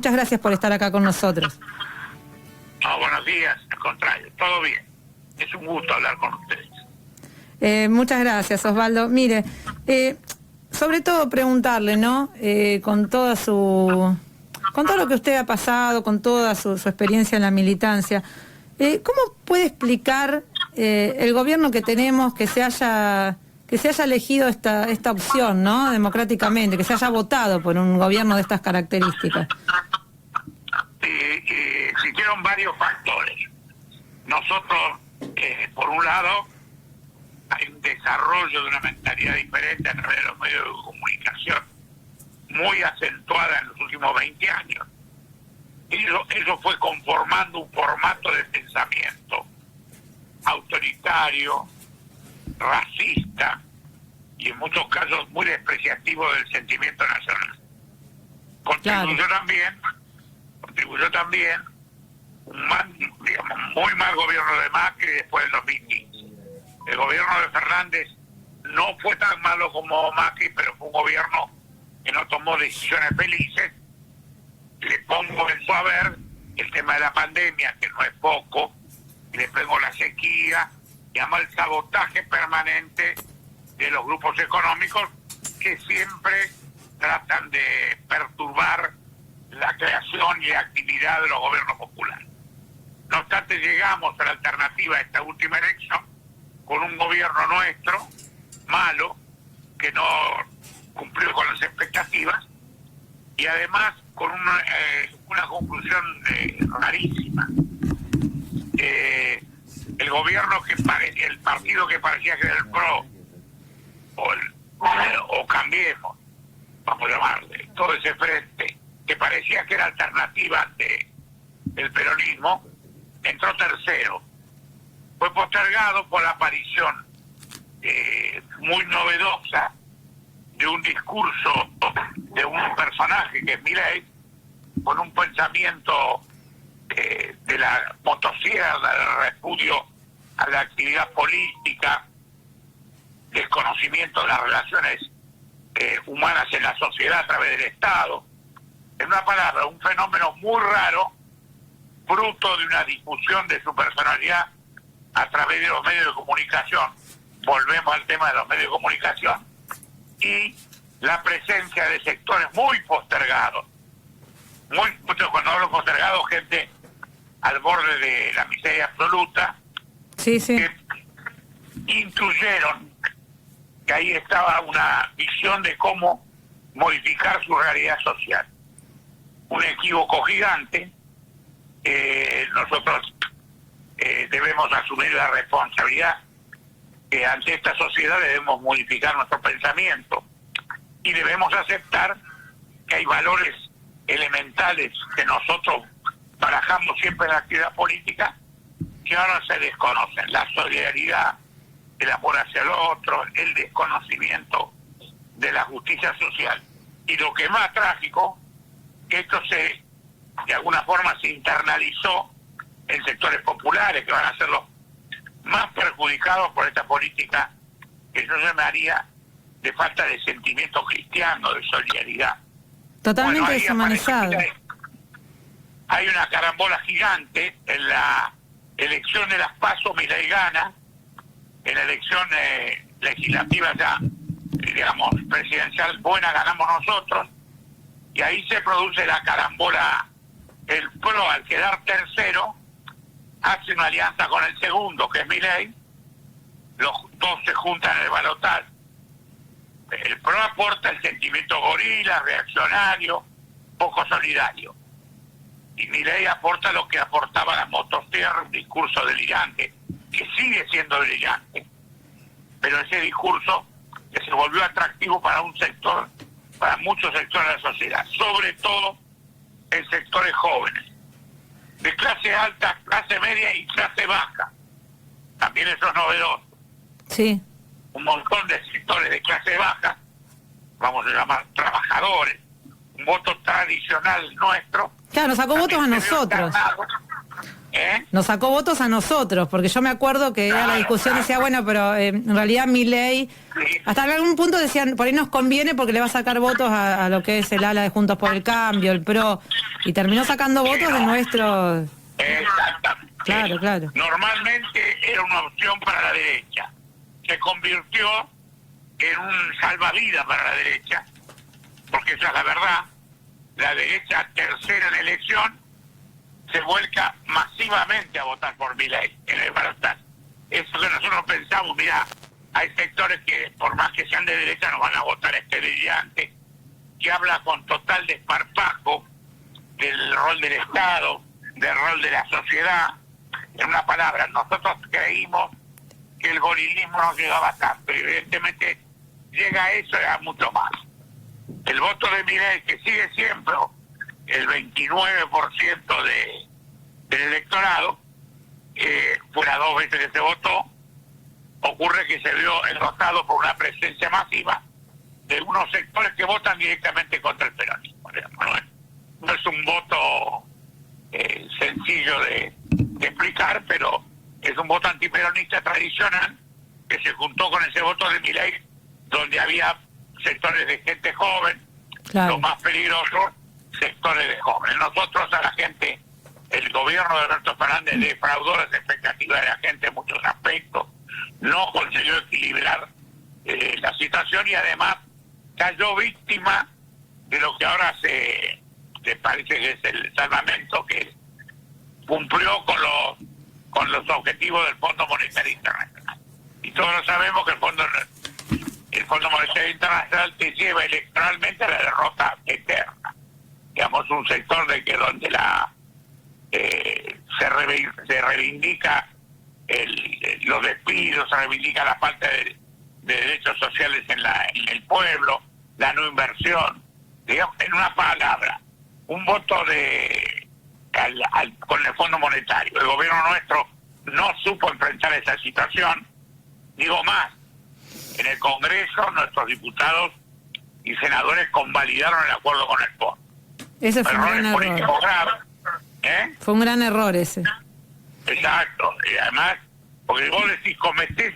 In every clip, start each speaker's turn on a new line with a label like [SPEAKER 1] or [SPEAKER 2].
[SPEAKER 1] muchas gracias por estar acá con nosotros.
[SPEAKER 2] No, buenos días, al contrario, todo bien. Es un gusto hablar con ustedes.
[SPEAKER 1] Muchas gracias, Osvaldo. Mire, sobre todo preguntarle, ¿no? Con todo lo que usted ha pasado, con toda su experiencia en la militancia, ¿cómo puede explicar el gobierno que tenemos que se haya elegido esta opción, ¿no? Democráticamente, que se haya votado por un gobierno de estas características?
[SPEAKER 2] Existieron varios factores. Nosotros, por un lado, hay un desarrollo de una mentalidad diferente a través de los medios de comunicación, muy acentuada en los últimos 20 años. Y eso fue conformando un formato de pensamiento autoritario, racista y en muchos casos muy despreciativo del sentimiento nacional. Contribuyó también un muy mal gobierno de Macri después del 2015. El gobierno de Fernández no fue tan malo como Macri, pero fue un gobierno que no tomó decisiones felices. Le pongo eso a ver el tema de la pandemia, que no es poco, le pongo la sequía, llama el sabotaje permanente de los grupos económicos que siempre tratan de perturbar la creación y la actividad de los gobiernos populares. No obstante, llegamos a la alternativa a esta última elección con un gobierno nuestro, malo, que no cumplió con las expectativas, y además con una conclusión rarísima. El gobierno el partido que parecía que era el PRO, o Cambiemos, vamos a llamarle, todo ese frente, que parecía que era alternativa del peronismo, entró tercero. Fue postergado por la aparición muy novedosa de un discurso de un personaje que es Milei, con un pensamiento de la motosierra, del repudio a la actividad política, desconocimiento de las relaciones humanas en la sociedad a través del Estado. En una palabra, un fenómeno muy raro, fruto de una difusión de su personalidad a través de los medios de comunicación. Volvemos al tema de los medios de comunicación y la presencia de sectores muy postergados, cuando hablo postergados, gente al borde de la miseria absoluta,
[SPEAKER 1] sí.
[SPEAKER 2] Que intuyeron que ahí estaba una visión de cómo modificar su realidad social. Un equívoco gigante. Nosotros debemos asumir la responsabilidad que ante esta sociedad debemos modificar nuestro pensamiento y debemos aceptar que hay valores elementales que nosotros barajamos siempre en la actividad política que ahora se desconocen: la solidaridad, el amor hacia el otro, el desconocimiento de la justicia social. Y lo que es más trágico, que esto de alguna forma se internalizó en sectores populares que van a ser los más perjudicados por esta política que yo llamaría de falta de sentimiento cristiano, de solidaridad.
[SPEAKER 1] Totalmente deshumanizado.
[SPEAKER 2] Hay una carambola gigante en la elección de las PASO. Milei gana, en la elección legislativa ya, digamos, presidencial buena, ganamos nosotros, y ahí se produce la carambola. El PRO, al quedar tercero, hace una alianza con el segundo, que es Milei. Los dos se juntan en el balotaje. El PRO aporta el sentimiento gorila, reaccionario, poco solidario. Y Milei aporta lo que aportaba la motosierra, un discurso delirante, que sigue siendo delirante. Pero ese discurso que se volvió atractivo para un sector, para muchos sectores de la sociedad, sobre todo en sectores jóvenes, de clase alta, clase media y clase baja. También eso es novedoso.
[SPEAKER 1] Sí.
[SPEAKER 2] Un montón de sectores de clase baja, vamos a llamar trabajadores, un voto tradicional nuestro.
[SPEAKER 1] Claro, nos sacó votos a nosotros. Nos sacó votos a nosotros, porque yo me acuerdo que era la discusión, decía, bueno, pero en realidad Milei, hasta algún punto decían, por ahí nos conviene porque le va a sacar votos a lo que es el ala de Juntos por el Cambio, el PRO, y terminó sacando votos de nuestros...
[SPEAKER 2] Exactamente.
[SPEAKER 1] Claro.
[SPEAKER 2] Normalmente era una opción para la derecha. Se convirtió en un salvavidas para la derecha, porque esa es la verdad. La derecha, tercera en elección, se vuelca masivamente a votar por Milei en el balotaje. Eso que nosotros pensamos, mira, hay sectores que por más que sean de derecha no van a votar a este brillante, que habla con total desparpajo del rol del Estado, del rol de la sociedad. En una palabra, nosotros creímos que el gorilismo no llegaba tanto, y evidentemente llega a eso y a mucho más. El voto de Milei, que sigue siempre el 29% del electorado, fuera 2 veces que se votó, ocurre que se vio enroscado por una presencia masiva de unos sectores que votan directamente contra el peronismo. No es un voto sencillo de explicar, pero es un voto antiperonista tradicional que se juntó con ese voto de Milei, donde había sectores de gente joven, lo más peligroso, sectores de jóvenes. Nosotros a la gente, el gobierno de Alberto Fernández defraudó las expectativas de la gente en muchos aspectos, no consiguió equilibrar la situación y además cayó víctima de lo que ahora se parece que es el salvamento, que cumplió con los objetivos del Fondo Monetario Internacional. Y todos sabemos que el Fondo Monetario Internacional te lleva electoralmente a la derrota eterna. Digamos, un sector de que donde se reivindica los despidos, se reivindica la falta de derechos sociales en el pueblo, la no inversión. Digamos, en una palabra, un voto con el Fondo Monetario. El gobierno nuestro no supo enfrentar esa situación. Digo más, en el Congreso nuestros diputados y senadores convalidaron el acuerdo con el fondo.
[SPEAKER 1] Ese fue un gran error. Fue un gran error ese.
[SPEAKER 2] Exacto. Y además, porque vos decís, cometés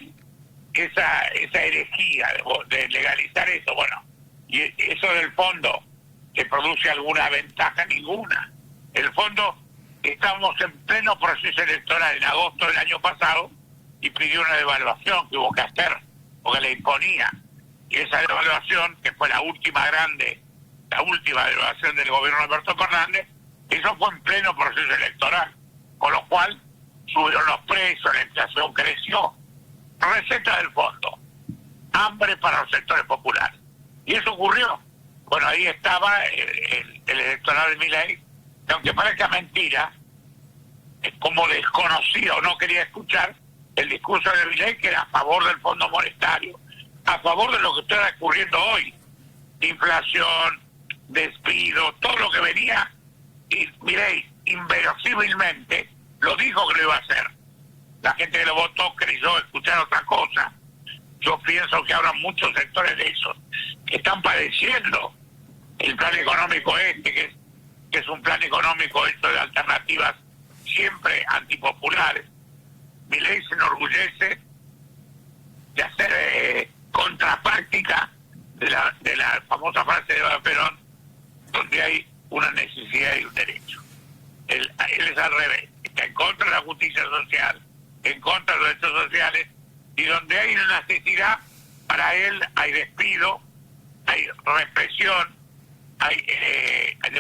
[SPEAKER 2] esa herejía de legalizar eso, bueno, y eso del fondo, ¿te produce alguna ventaja? Ninguna. El fondo, estamos en pleno proceso electoral en agosto del año pasado y pidió una devaluación que hubo que hacer porque le imponía, y esa devaluación, que fue la última devaluación del gobierno de Alberto Fernández, eso fue en pleno proceso electoral, con lo cual subieron los precios, la inflación creció. Receta del fondo: hambre para los sectores populares. Y eso ocurrió. Bueno, ahí estaba el electorado de Milei, que aunque parezca mentira, como desconocía o no quería escuchar el discurso de Milei, que era a favor del Fondo Monetario, a favor de lo que está ocurriendo hoy, inflación, despido, todo lo que venía, y Milei inverosímilmente lo dijo que lo iba a hacer. La gente que lo votó creyó escuchar otra cosa. Yo pienso que ahora muchos sectores de esos que están padeciendo el plan económico que es un plan económico hecho de alternativas siempre antipopulares. Milei se enorgullece de hacer contrapráctica de la famosa frase de Perón, donde hay una necesidad y un derecho. Él es al revés, está en contra de la justicia social, en contra de los derechos sociales, y donde hay una necesidad, para él hay despido, hay represión, hay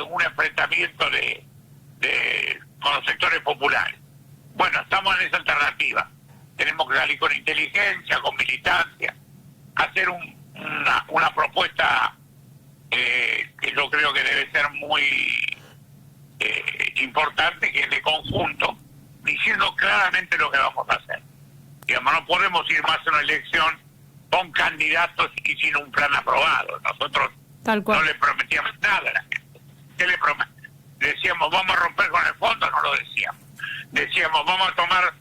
[SPEAKER 2] un enfrentamiento con los sectores populares. Bueno, estamos en esa alternativa. Tenemos que salir con inteligencia, con militancia, hacer una propuesta que yo creo que debe ser muy importante, que es de conjunto, diciendo claramente lo que vamos a hacer. Digamos, no podemos ir más a una elección con candidatos y sin un plan aprobado. Nosotros no le prometíamos nada a la gente. ¿Qué le decíamos, vamos a romper con el fondo? No lo decíamos. Decíamos, vamos a tomar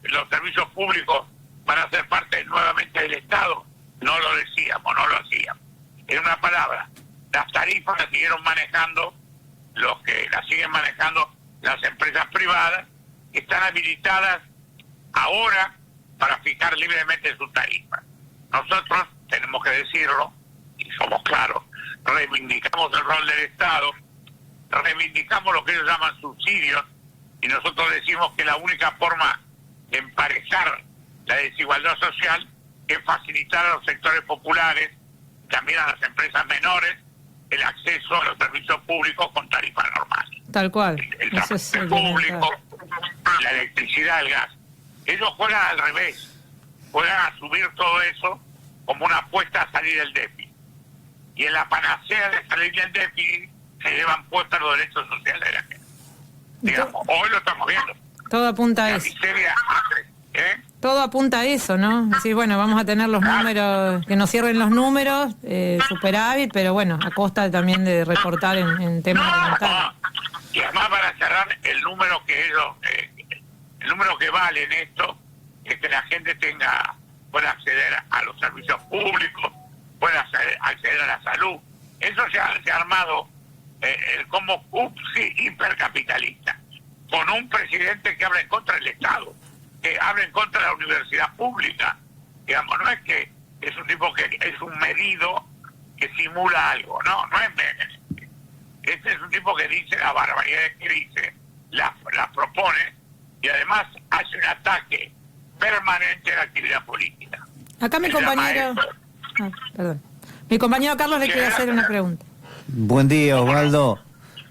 [SPEAKER 2] los servicios públicos, van a ser parte nuevamente del Estado. No lo decíamos, no lo hacíamos. En una palabra, las tarifas las siguieron manejando los que las siguen manejando las empresas privadas que están habilitadas ahora para fijar libremente sus tarifas. Nosotros tenemos que decirlo, y somos claros, reivindicamos el rol del Estado, reivindicamos lo que ellos llaman subsidios, y nosotros decimos que la única forma de emparejar la desigualdad social es facilitar a los sectores populares, también a las empresas menores, el acceso a los servicios públicos con tarifas normales.
[SPEAKER 1] Tal cual.
[SPEAKER 2] El transporte público, la electricidad, el gas. Ellos juegan al revés, juegan a subir todo eso como una apuesta a salir del déficit. Y en la panacea de salir del déficit se llevan puestos los derechos sociales de la gente. Digamos, hoy lo estamos viendo.
[SPEAKER 1] Todo apunta a
[SPEAKER 2] La
[SPEAKER 1] eso.
[SPEAKER 2] miseria,
[SPEAKER 1] Todo apunta a eso, ¿no? Es decir, bueno, vamos a tener los números, que nos cierren los números, superávit, pero bueno, a costa también de recortar en temas alimentarios.
[SPEAKER 2] Y además van a cerrar el número que ellos, el número que vale en esto, es que la gente pueda acceder a los servicios públicos, pueda acceder a la salud. Eso se ha armado como hipercapitalista, con un presidente que habla en contra del Estado, que habla en contra de la universidad pública. Digamos, no es que es un tipo que es un medido que simula algo, no es Menem. Este es un tipo que dice las barbaridades que dice, las propone, y además hace un ataque permanente a la actividad política.
[SPEAKER 1] Acá mi compañero... perdón. Mi compañero Carlos le quiere hacer una pregunta.
[SPEAKER 3] Buen día, Osvaldo.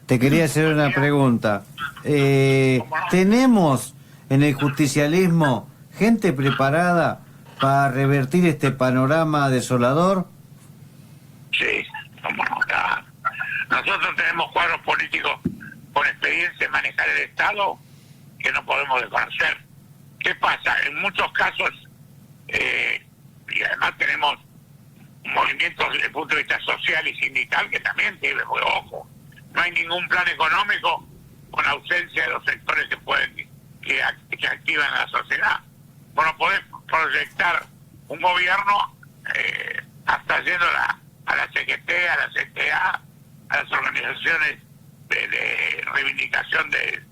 [SPEAKER 3] Te quería hacer una pregunta. ¿Tenemos en el justicialismo gente preparada para revertir este panorama desolador?
[SPEAKER 2] Sí, nosotros tenemos cuadros políticos con experiencia en manejar el Estado que no podemos desconocer. ¿Qué pasa? En muchos casos, y además tenemos movimientos desde el punto de vista social y sindical que también tiene, ojo, no hay ningún plan económico con ausencia de los sectores que activan a la sociedad. Bueno, podés proyectar un gobierno hasta yendo a la CGT, a la CTA, a las organizaciones de reivindicación de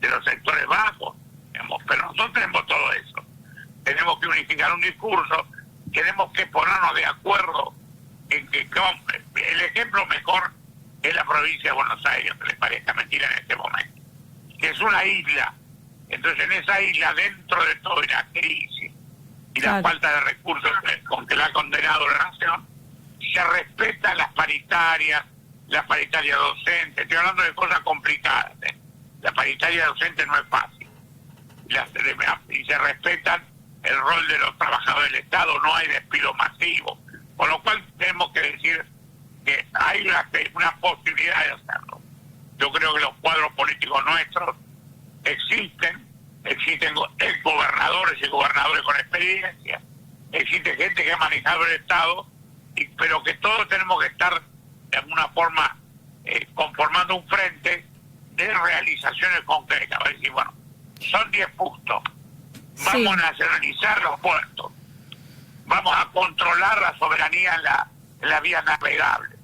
[SPEAKER 2] los sectores bajos, digamos. Pero nosotros tenemos todo eso. Tenemos que unificar un discurso, tenemos que ponernos de acuerdo en que el ejemplo mejor es la provincia de Buenos Aires, que les parezca mentira en este momento, que es una isla. Entonces en esa isla, dentro de todo, y la crisis y la falta de recursos con que la ha condenado la nación, se respetan las paritarias, la paritaria docente. Estoy hablando de cosas complicadas, La paritaria docente no es fácil. Y se respetan el rol de los trabajadores del Estado, no hay despido masivo. Con lo cual tenemos que decir que hay una posibilidad de hacerlo. Yo creo que los cuadros políticos nuestros existen gobernadores y gobernadores con experiencia, existe gente que ha manejado el Estado, pero que todos tenemos que estar de alguna forma conformando un frente de realizaciones concretas. Va a decir, bueno, son 10 puntos, vamos a nacionalizar los puertos, vamos a controlar la soberanía en la vía navegable,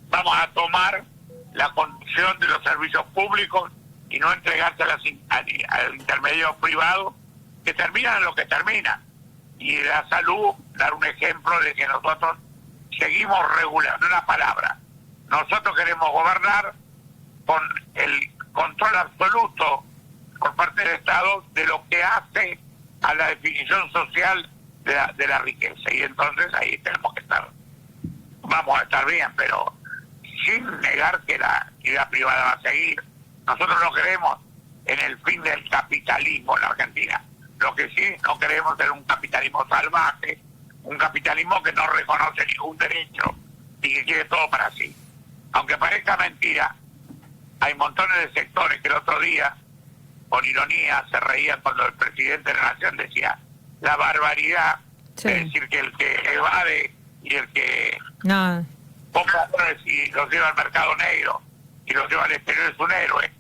[SPEAKER 2] vamos a tomar la conducción de los servicios públicos y no entregarse al intermedio privado, que terminan en lo que terminan. Y la salud, dar un ejemplo de que nosotros seguimos regulando, una palabra. Nosotros queremos gobernar con el control absoluto por parte del Estado de lo que hace a la definición social de la riqueza. Y entonces ahí tenemos que estar, vamos a estar bien, pero sin negar que la actividad privada va a seguir. Nosotros no creemos en el fin del capitalismo en la Argentina. Lo que sí no queremos es un capitalismo salvaje, un capitalismo que no reconoce ningún derecho y que quiere todo para sí. Aunque parezca mentira, hay montones de sectores que el otro día, con ironía, se reían cuando el presidente de la Nación decía la barbaridad de decir que el que evade y el que compra dólares y los lleva al mercado negro y los lleva al exterior es un héroe.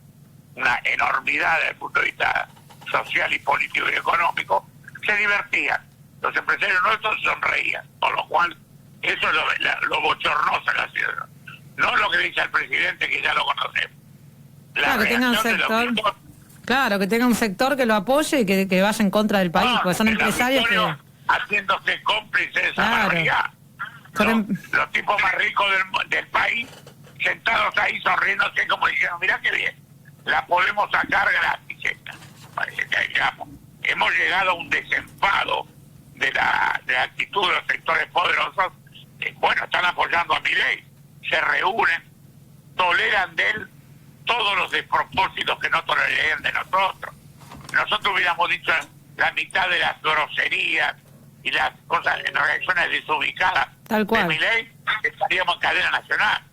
[SPEAKER 2] Una enormidad desde el punto de vista social y político y económico. Se divertían. Los empresarios nuestros sonreían, con lo cual eso es lo bochornoso de la ciudad. No lo que dice el presidente, que ya lo conocemos.
[SPEAKER 1] Claro, que tenga un sector. Claro, que tenga un sector que lo apoye y que vaya en contra del país, porque son empresarios que...
[SPEAKER 2] haciéndose cómplices de esa barbaridad. Los tipos más ricos del país, sentados ahí sonriéndose como diciendo, mirá qué bien, la podemos sacar gratis esta. Parece que digamos, hemos llegado a un desenfado de la actitud de los sectores poderosos. Bueno, están apoyando a Milei, se reúnen, toleran de él todos los despropósitos que no tolerarían de nosotros. Nosotros hubiéramos dicho la mitad de las groserías y las cosas, en reacciones desubicadas de Milei, estaríamos en cadena nacional.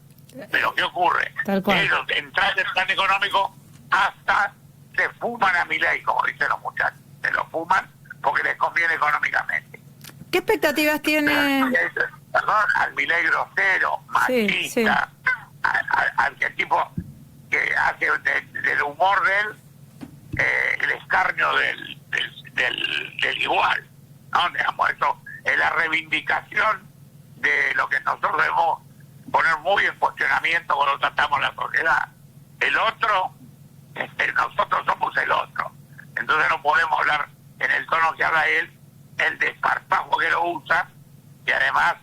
[SPEAKER 2] Pero ¿qué ocurre? Ellos entran en el plan económico hasta se fuman a Milei, como dicen los muchachos. Se lo fuman porque les conviene económicamente.
[SPEAKER 1] ¿Qué expectativas tiene?
[SPEAKER 2] Perdón, al Milei grosero, machista, sí. Al que tipo que hace del humor de él el escarnio del igual, ¿no? Digamos, eso es la reivindicación de lo que nosotros debemos poner muy en cuestionamiento cuando tratamos la sociedad. El otro, nosotros somos el otro. Entonces no podemos hablar en el tono que habla él, el desparpajo que lo usa, y además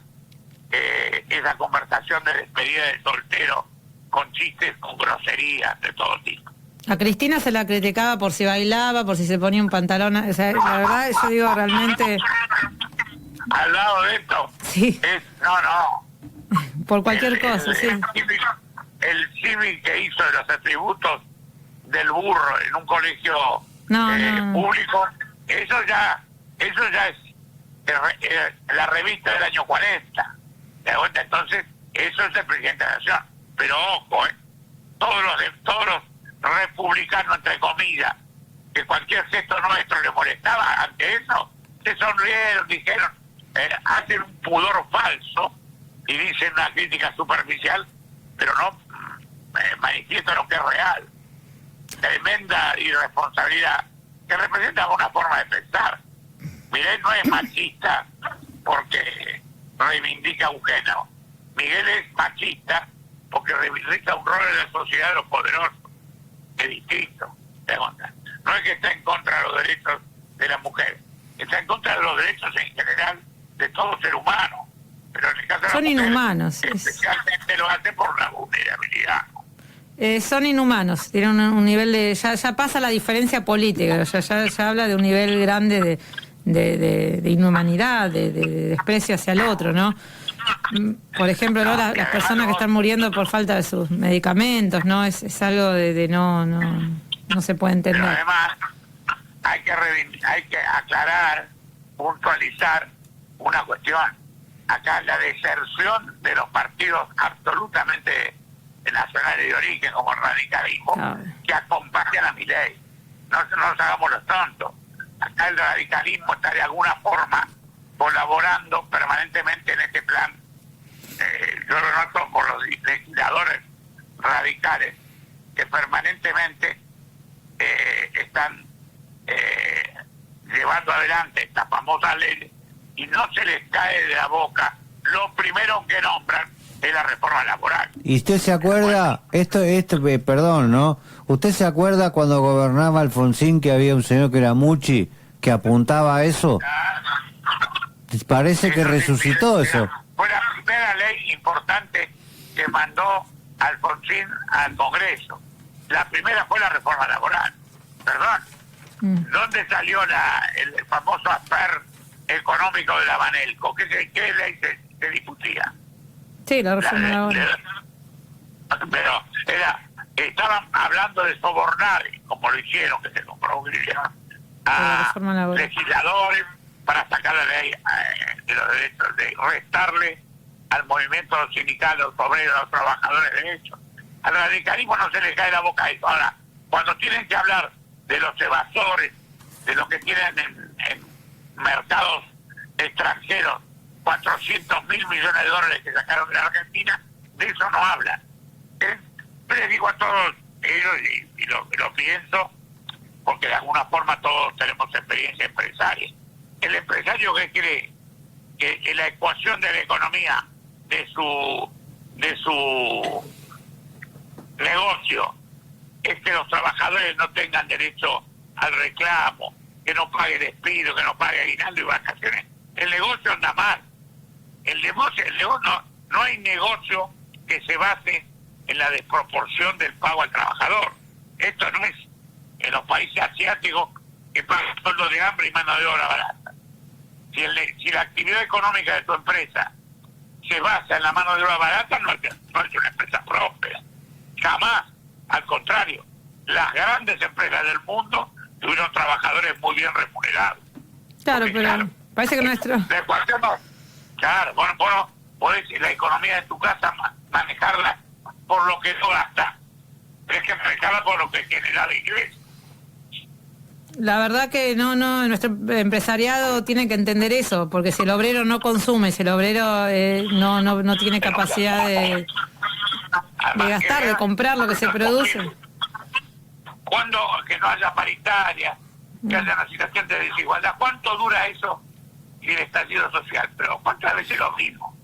[SPEAKER 2] esa conversación de despedida de soltero con chistes, con groserías de todo tipo.
[SPEAKER 1] A Cristina se la criticaba por si bailaba, por si se ponía un pantalón, o sea, la verdad yo digo realmente...
[SPEAKER 2] Al lado de esto,
[SPEAKER 1] sí.
[SPEAKER 2] No.
[SPEAKER 1] Por cualquier cosa, sí.
[SPEAKER 2] El civil que hizo de los atributos del burro en un colegio público, eso ya es la revista del año 40. Entonces, eso es el presidente de la nación. Pero ojo, todos los republicanos, entre comillas, que cualquier gesto nuestro le molestaba, ante eso, se sonrieron, dijeron, hacen un pudor falso y dicen una crítica superficial, pero no manifiestan lo que es real. Tremenda irresponsabilidad que representa una forma de pensar. Miguel no es machista porque reivindica un género. Miguel es machista porque reivindica un rol en la sociedad de los poderosos. Es distinto. No es que está en contra de los derechos de las mujeres, está en contra de los derechos en general de todo ser humano. Pero en el caso de
[SPEAKER 1] son
[SPEAKER 2] mujeres,
[SPEAKER 1] inhumanos.
[SPEAKER 2] Especialmente lo hace por la vulnerabilidad.
[SPEAKER 1] Son inhumanos, tienen un nivel de... Ya pasa la diferencia política, ya habla de un nivel grande de inhumanidad, de desprecio hacia el otro, ¿no? Por ejemplo, ¿no? Las personas que están muriendo por falta de sus medicamentos, ¿no? Es algo de no se puede entender.
[SPEAKER 2] Pero además hay que aclarar, puntualizar una cuestión. Acá la deserción de los partidos absolutamente nacionales de origen, como el radicalismo, que acompañan a Milei. No nos hagamos los tontos. Acá el radicalismo está de alguna forma colaborando permanentemente en este plan. Yo lo noto por los legisladores radicales que permanentemente están llevando adelante esta famosa ley y no se les cae de la boca. Lo primero que nombran es la reforma laboral.
[SPEAKER 3] ¿Y usted se acuerda, perdón, ¿no? ¿Usted se acuerda cuando gobernaba Alfonsín que había un señor que era Mucci que apuntaba a eso? Parece que resucitó eso.
[SPEAKER 2] Fue la primera ley importante que mandó Alfonsín al Congreso. La primera fue la reforma laboral. Perdón. ¿Dónde salió el famoso affair económico de la Banelco? ¿Qué ley se discutía?
[SPEAKER 1] Sí, la reforma laboral.
[SPEAKER 2] Pero estaban hablando de sobornar, como lo hicieron, que se compró a legisladores para sacar la ley de los derechos, de restarle al movimiento sindical, los obreros, los trabajadores derechos. Al radicalismo no se les cae la boca a eso. Ahora, cuando tienen que hablar de los evasores, de los que tienen en mercados extranjeros 400.000 millones de dólares que sacaron de la Argentina, de eso no hablan. Les digo a todos ellos, y lo pienso, porque de alguna forma todos tenemos experiencia empresaria. El empresario que cree que la ecuación de la economía de su negocio es que los trabajadores no tengan derecho al reclamo, que no pague despido, que no pague aguinaldo y vacaciones. El negocio anda mal. El negocio no hay negocio que se base en la desproporción del pago al trabajador. Esto no es en los países asiáticos que pagan sueldo de hambre y mano de obra barata. Si la actividad económica de tu empresa se basa en la mano de obra barata, no es una empresa próspera. Jamás. Al contrario, las grandes empresas del mundo tuvieron trabajadores muy bien remunerados.
[SPEAKER 1] Claro,
[SPEAKER 2] Porque,
[SPEAKER 1] pero parece que nuestro...
[SPEAKER 2] Claro, bueno, podés la economía de tu casa manejarla por lo que no gastas. Tienes que manejarla por lo que genera de ingresos.
[SPEAKER 1] La verdad que no, nuestro empresariado tiene que entender eso, porque si el obrero no consume, si el obrero no tiene capacidad de gastar, de comprar lo que se produce.
[SPEAKER 2] Cuando que no haya paritaria, que haya una situación de desigualdad, ¿cuánto dura eso y el estallido social? Pero ¿cuántas veces lo mismo?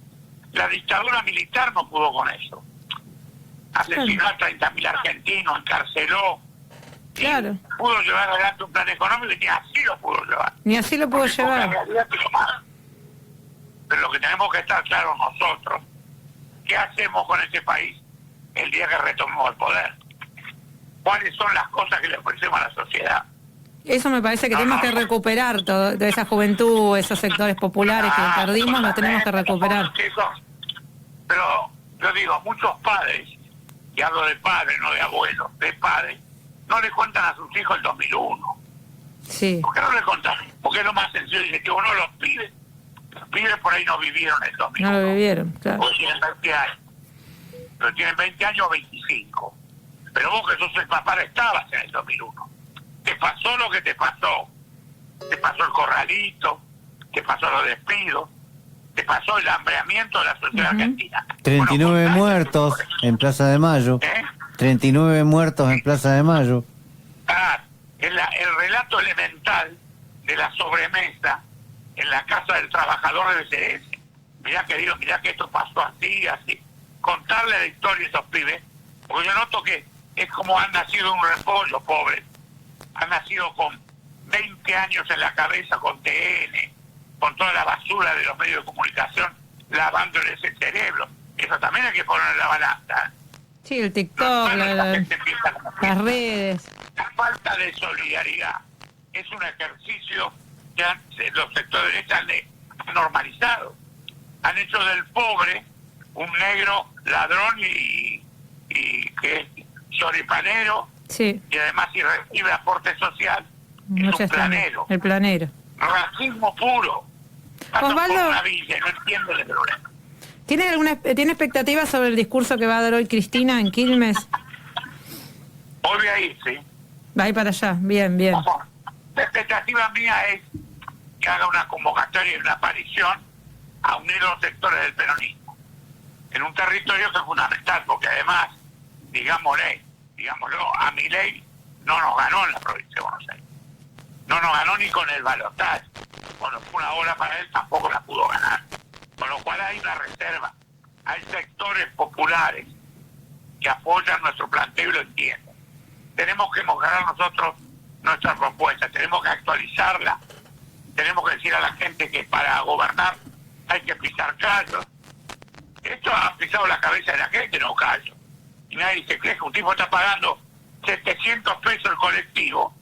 [SPEAKER 2] La dictadura militar no pudo con eso. Asesinó a 30.000 argentinos, encarceló.
[SPEAKER 1] Claro.
[SPEAKER 2] Pudo llevar adelante un plan económico y ni así lo pudo llevar.
[SPEAKER 1] Ni así lo pudo llevar.
[SPEAKER 2] Pero lo que tenemos que estar claros nosotros, ¿qué hacemos con este país el día que retomemos el poder? ¿Cuáles son las cosas que le ofrecemos a la sociedad?
[SPEAKER 1] Eso me parece que tenemos que recuperar toda esa juventud, esos sectores populares que perdimos, los tenemos que recuperar.
[SPEAKER 2] Pero yo digo, muchos padres, y hablo de padres, no de abuelos, de padres, no le cuentan a sus hijos el 2001.
[SPEAKER 1] Sí.
[SPEAKER 2] ¿Por qué no le contan? Porque es lo más sencillo. Dice que uno los pibes por ahí no vivieron el 2001.
[SPEAKER 1] No lo vivieron, claro.
[SPEAKER 2] Porque tienen 20 años. Pero tienen 20 años o 25. Pero vos que sos el papá estabas en el 2001. Te pasó lo que te pasó. Te pasó el corralito, te pasó los despidos, te pasó el hambreamiento de la sociedad argentina.
[SPEAKER 3] 39 muertos en Plaza de Mayo. 39 muertos en Plaza de Mayo.
[SPEAKER 2] El relato elemental de la sobremesa en la casa del trabajador debe ser ese. Mirá que esto pasó así, así. Contarle la historia a esos pibes, porque yo noto que es como han nacido un repollo, pobres. Han nacido con 20 años en la cabeza, con TN, con toda la basura de los medios de comunicación, lavándoles el cerebro. Eso también hay que poner en la balanza.
[SPEAKER 1] Sí, el TikTok, las redes.
[SPEAKER 2] La falta de solidaridad es un ejercicio que los sectores de derecha han normalizado. Han hecho del pobre un negro ladrón y que es choripanero,
[SPEAKER 1] sí.
[SPEAKER 2] Y además si recibe aporte social es un planero.
[SPEAKER 1] El planero.
[SPEAKER 2] Racismo puro. Pasan por una villa, no entiendo el problema.
[SPEAKER 1] ¿Tiene expectativas sobre el discurso que va a dar hoy Cristina en Quilmes?
[SPEAKER 2] Hoy voy a ir, sí.
[SPEAKER 1] Va a ir para allá, bien.
[SPEAKER 2] La expectativa mía es que haga una convocatoria y una aparición a unir los sectores del peronismo en un territorio que es fundamental, porque además, digámoslo, a Milei no nos ganó en la provincia de Buenos Aires. No nos ganó ni con el balotaje. Cuando fue una hora para él tampoco la pudo ganar. Con lo cual hay una reserva. Hay sectores populares que apoyan nuestro planteo y lo entienden. Tenemos que mostrar nosotros nuestra propuesta, tenemos que actualizarla, tenemos que decir a la gente que para gobernar hay que pisar callos. Esto ha pisado la cabeza de la gente, no callos. Y nadie se cree que un tipo está pagando 700 pesos el colectivo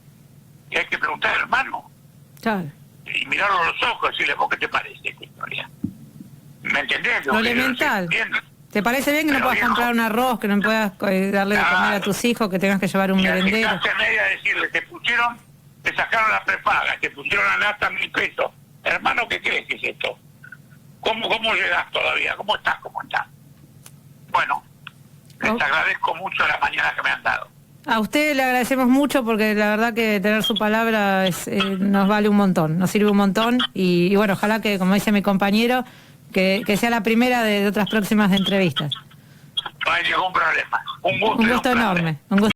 [SPEAKER 2] y hay que preguntar, hermano,
[SPEAKER 1] claro.
[SPEAKER 2] Y mirarlo a los ojos y decirle, ¿vos qué te parece esta historia? ¿Me entendés?
[SPEAKER 1] Lo elemental. ¿Te parece bien que no puedas comprar un arroz, que no puedas darle de comer a tus hijos, que tengas que llevar un merendero?
[SPEAKER 2] Y media decirle, te sacaron la prepaga, te pusieron la nata 1.000 pesos. Hermano, ¿qué crees que es esto? ¿Cómo llegas todavía? ¿Cómo estás? Bueno, les agradezco mucho la mañana que me han dado.
[SPEAKER 1] A usted le agradecemos mucho porque la verdad que tener su palabra nos vale un montón, nos sirve un montón y bueno, ojalá que, como dice mi compañero, que sea la primera de otras próximas entrevistas.
[SPEAKER 2] No hay ningún problema. Un gusto
[SPEAKER 1] enorme.